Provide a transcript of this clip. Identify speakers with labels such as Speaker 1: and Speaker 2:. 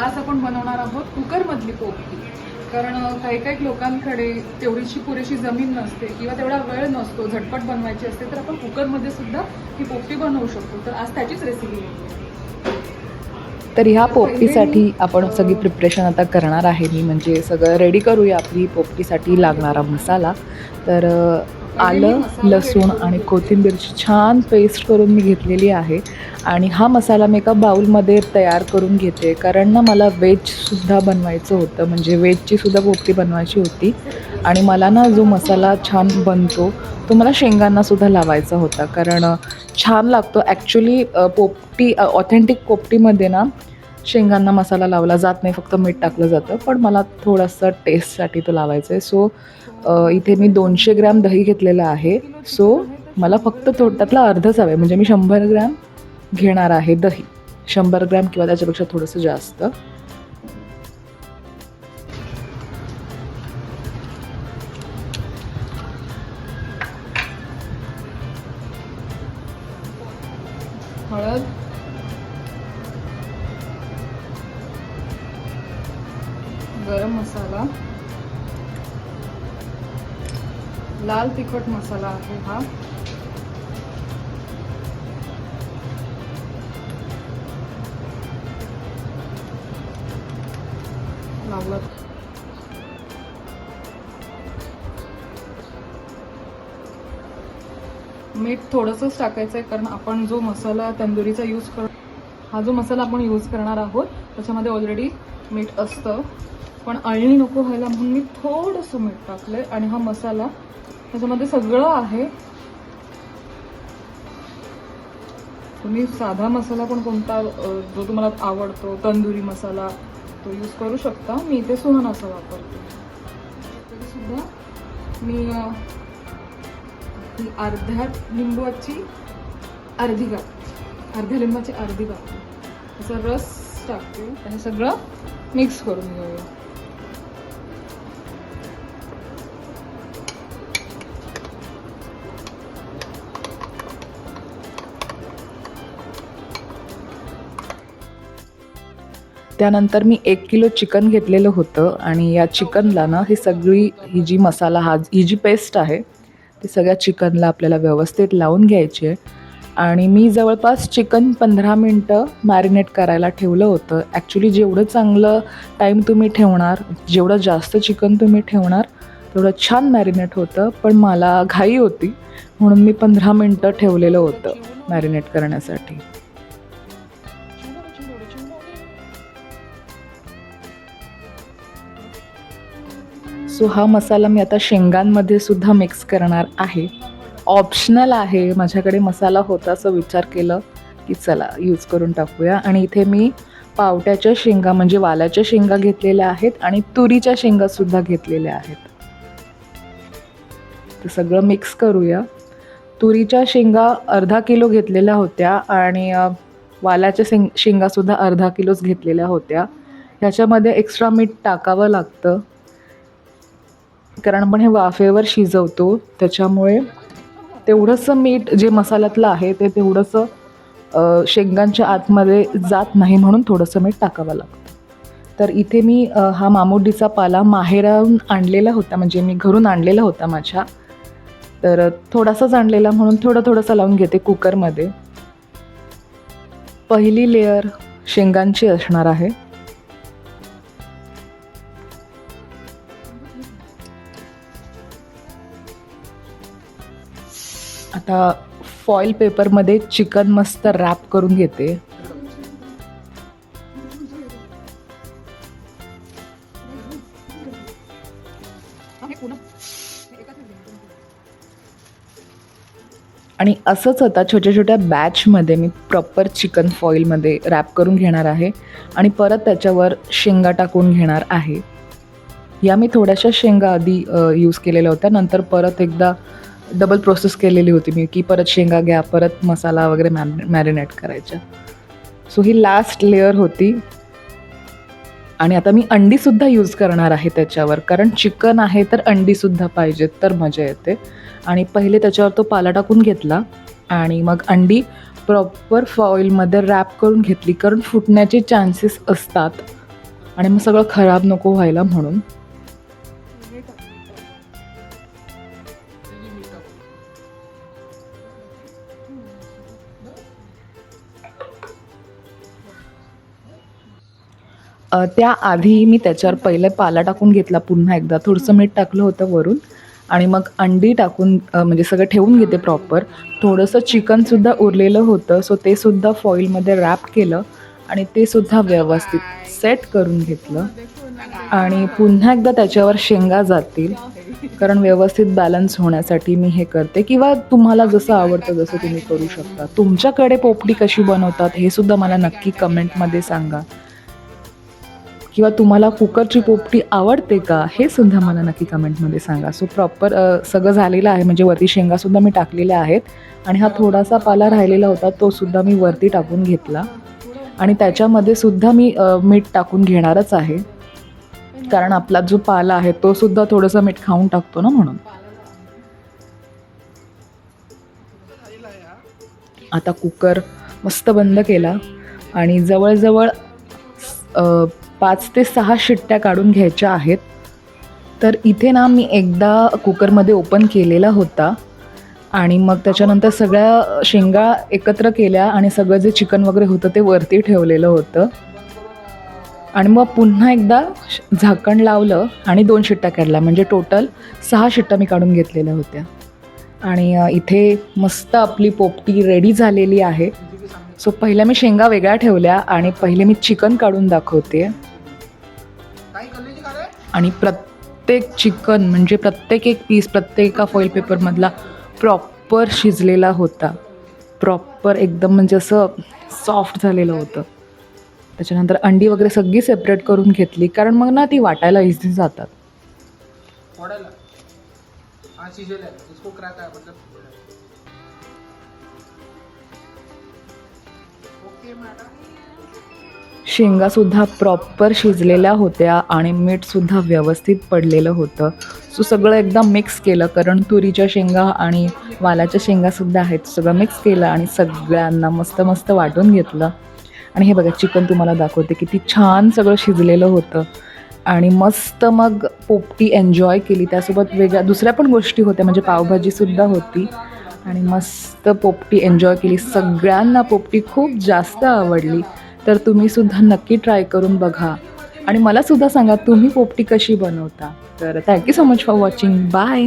Speaker 1: आज आपण बनवणार आहोत कुकरमधली पोपटी. कारण काही काही लोकांकडे तेवढीशी पुरेशी जमीन नसते किंवा तेवढा वेळ नसतो, झटपट बनवायची असते, तर आपण कुकरमध्ये सुद्धा ही पोपटी बनवू शकतो. तर आज त्याचीच रेसिपी आहे.
Speaker 2: तर ह्या पोपटीसाठी आपण सगळी प्रिपरेशन आता करणार आहे मी, म्हणजे सगळं रेडी करूया आपली पोपटीसाठी लागणारा मसाला. तर आलं, लसूण आणि कोथिंबीरची छान पेस्ट करून मी घेतलेली आहे आणि हा मसाला मी एका बाउलमध्ये तयार करून घेते, कारण ना मला व्हेजसुद्धा बनवायचं होतं, म्हणजे व्हेजचीसुद्धा पोपटी बनवायची होती आणि मला ना जो मसाला छान बनतो तो मला शेंगांनासुद्धा लावायचा होता, कारण छान लागतो. ॲक्च्युली पोपटी ऑथेंटिक पोपटीमध्ये ना शेंगांना मसाला लावला जात नाही, फक्त मीठ टाकलं जातं, पण मला थोडंसं टेस्टसाठी तो लावायचा आहे. सो इथे मी 200 ग्रॅम दही घेतलेलं आहे. सो मला फक्त त्यातला अर्धच हवं आहे, म्हणजे मी 100 ग्रॅम घेणार आहे दही, 100 ग्रॅम किंवा त्याच्यापेक्षा थोडंसं जास्त.
Speaker 1: हळद, गरम मसाला, लाल तिखट मसाला आहे हा, लावला, मीठ थोडंसंच टाकायचं आहे, कारण आपण जो मसाला तंदुरीचा हा जो मसाला आपण यूज करणार आहोत त्याच्यामध्ये ऑलरेडी मीठ असतं, पण अळणी नको व्हायला म्हणून मी थोडंसं मीठ टाकलंय. आणि हा मसाला त्याच्यामध्ये सगळं आहे. तुम्ही साधा मसाला पण कोणता जो तुम्हाला आवडतो, तंदुरी मसाला, तो यूज करू शकता. मी इथे सुहानाचा वापरते. तरी सुद्धा मी अर्ध्या लिंबाची अर्धी गाठ असा रस टाकते आणि सगळं मिक्स करून घेऊया.
Speaker 2: त्यानंतर मी 1 किलो चिकन घेतलेलं होतं आणि या चिकनला ना ही जी मसाला ही जी पेस्ट आहे ती सगळ्या चिकनला आपल्याला व्यवस्थित लावून घ्यायची आहे. आणि मी जवळपास चिकन 15 मिनटं मॅरिनेट करायला ठेवलं होतं. ॲक्च्युली जेवढं चांगलं टाईम तुम्ही ठेवणार, जेवढं जास्त चिकन तुम्ही ठेवणार तेवढं छान मॅरिनेट होतं, पण मला घाई होती म्हणून मी 15 मिनटं ठेवलेलं होतं मॅरिनेट करण्यासाठी. सो हा मसाला मी आता शेंगांमध्ये सुद्धा मिक्स करणार आहे. ऑप्शनल आहे, माझ्याकडे मसाला होता असं विचार केलं की चला यूज करून टाकूया. आणि इथे मी पावट्याच्या शेंगा म्हणजे वालाच्या शेंगा घेतलेल्या आहेत आणि तुरीच्या शेंगासुद्धा घेतलेल्या आहेत. ते सगळं मिक्स करूया. तुरीच्या शेंगा अर्धा किलो घेतलेल्या होत्या आणि वालाच्या शेंगासुद्धा अर्धा किलोच घेतलेल्या होत्या. ह्याच्यामध्ये एक्स्ट्रा मीठ टाकावं लागतं, कारण आपण हे वाफेवर शिजवतो, त्याच्यामुळे तेवढंसं मीठ जे मसाल्यातलं आहे ते तेवढंसं शेंगांच्या आतमध्ये जात नाही, म्हणून थोडंसं मीठ टाकावं लागतं. तर इथे मी हा मामुडीचा पाला माहेराहून आणलेला होता, म्हणजे मी घरून आणलेला होता माझ्या, तर थोडासाच आणलेला म्हणून थोडंसं लावून घेते कुकरमध्ये. पहिली लेअर शेंगांची असणार आहे. आता फॉईल पेपरमध्ये चिकन मस्त रॅप करून घेते. आणि असंच आता छोट्या छोट्या बॅचमध्ये मी प्रॉपर चिकन फॉईलमध्ये रॅप करून घेणार आहे आणि परत त्याच्यावर शेंगा टाकून घेणार आहे. या मी थोड्याशा शेंगा आधी यूज केलेल्या होत्या, नंतर परत एकदा डबल प्रोसेस केलेली होती मी, की परत शेंगा घ्या, परत मसाला वगैरे मॅरिनेट करायच्या. सो ही लास्ट लेअर होती. आणि आता मी अंडीसुद्धा यूज करणार आहे त्याच्यावर, कारण चिकन आहे तर अंडीसुद्धा पाहिजेत तर मजा येते. आणि पहिले त्याच्यावर तो पाला टाकून घेतला आणि मग अंडी प्रॉपर फॉईलमध्ये रॅप करून घेतली, कारण फुटण्याचे चान्सेस असतात आणि मग सगळं खराब नको व्हायला म्हणून. त्याआधी मी त्याच्यावर पहिले पाला टाकून घेतला, पुन्हा एकदा थोडंसं मीठ टाकलं होतं वरून आणि मग अंडी टाकून म्हणजे सगळं ठेवून घेते प्रॉपर. थोडंसं चिकनसुद्धा उरलेलं होतं, सो ते सुद्धा फॉईलमध्ये रॅप केलं आणि ते सुद्धा व्यवस्थित सेट करून घेतलं आणि पुन्हा एकदा त्याच्यावर शेंगा जातील, कारण व्यवस्थित बॅलन्स होण्यासाठी मी हे करते. किंवा तुम्हाला जसं आवडतं तसं तुम्ही करू शकता. तुमच्याकडे पोपटी कशी बनवतात हे सुद्धा मला नक्की कमेंटमध्ये सांगा. किंवा तुम्हाला कुकरची पोपटी आवडते का हे सुद्धा मला नक्की कमेंटमध्ये सांगा. सो प्रॉपर सगळं झालेलं आहे, म्हणजे वरती शेंगासुद्धा मी टाकलेल्या आहेत आणि हा थोडासा पाला राहिलेला होता तो सुद्धा मी वरती टाकून घेतला आणि त्याच्यामध्ये सुद्धा मी मीठ टाकून घेणारच आहे, कारण आपला जो पाला आहे तो सुद्धा थोडंसं मीठ खाऊन टाकतो ना म्हणून. आता कुकर मस्त बंद केला आणि जवळजवळ 5 ते 6 शिट्ट्या काढून घ्यायच्या आहेत. तर इथे ना मी एकदा कुकरमध्ये ओपन केलेला होता आणि मग त्याच्यानंतर सगळ्या शेंगा एकत्र केल्या आणि सगळं जे चिकन वगैरे होतं ते वरती ठेवलेलं होतं आणि मग पुन्हा एकदा झाकण लावलं आणि 2 शिट्ट्या काढल्या, म्हणजे टोटल 6 शिट्ट्या मी काढून घेतलेल्या होत्या. आणि इथे मस्त आपली पोपटी रेडी झालेली आहे. सो पहिल्या मी शेंगा वेगळ्या ठेवल्या आणि पहिले मी चिकन काढून दाखवते. आणि प्रत्येक चिकन म्हणजे प्रत्येक एक पीस प्रत्येक एका फॉईल पेपरमधला प्रॉपर शिजलेला होता, प्रॉपर एकदम म्हणजे असं सॉफ्ट झालेलं होतं. त्याच्यानंतर अंडी वगैरे सगळी सेपरेट करून घेतली, कारण मग ना ती वाटायला इझी जातात. शेंगासुद्धा प्रॉपर शिजलेल्या होत्या आणि मीठसुद्धा व्यवस्थित पडलेलं होतं. सो सगळं एकदम मिक्स केलं, कारण तुरीच्या शेंगा आणि वालाच्या शेंगासुद्धा आहेत. सगळं मिक्स केलं आणि सगळ्यांना मस्त मस्त वाटून घेतलं. आणि हे बघा चिकन तुम्हाला दाखवते किती छान सगळं शिजलेलं होतं आणि मस्त मग पोपटी एन्जॉय केली. त्यासोबत वेगळ्या दुसऱ्या पण गोष्टी होत्या, म्हणजे पावभाजीसुद्धा होती आणि मस्त पोपटी एन्जॉय केली. सगळ्यांना पोपटी खूप जास्त आवडली. तर तुम्हीसुद्धा नक्की ट्राय करून बघा आणि मलासुद्धा सांगा तुम्ही पोपटी कशी बनवता. तर thank you so much for watching. Bye.